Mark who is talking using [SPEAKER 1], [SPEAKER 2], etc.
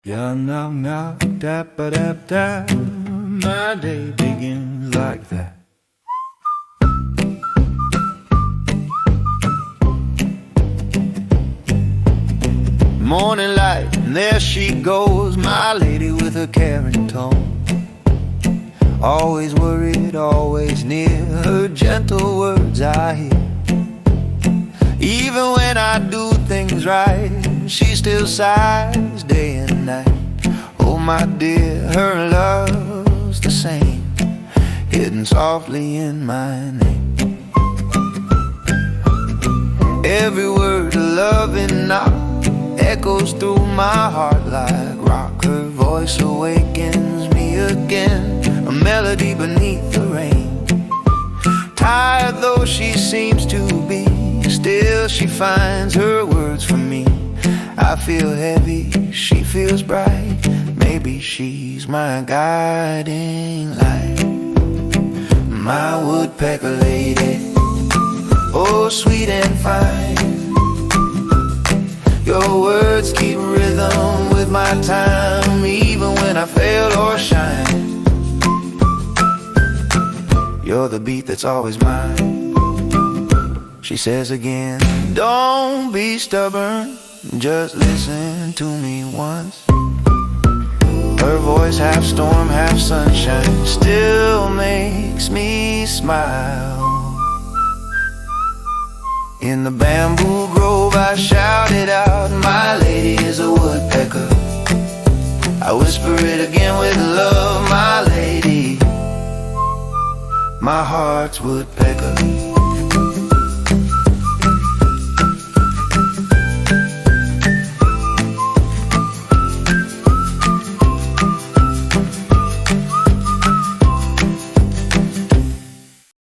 [SPEAKER 1] Yeah, now, da-ba-da-da, my day begins like that. Morning light, and there she goes, my lady with her caring tone. Always worried, always near, her gentle words I hear. Even when I do things right, she still sighs day and night. Oh my dear, her love's the same, hidden softly in my name. Every word a loving knock echoes through my heart like rock. Her voice awakens me again, a melody beneath the rain. Tired though she seems to be, still she finds her words for me. I feel heavy, she feels bright, maybe she's my guiding light. My woodpecker lady, oh sweet and fine, your words keep rhythm with my time, even when I fail or shine. You're the beat that's always mine. She says again, don't be stubborn, just listen to me once. Her voice half storm, half sunshine, still makes me smile. In the bamboo grove I shouted out, my lady is a woodpecker. I whisper it again with love, my lady, my heart's woodpecker.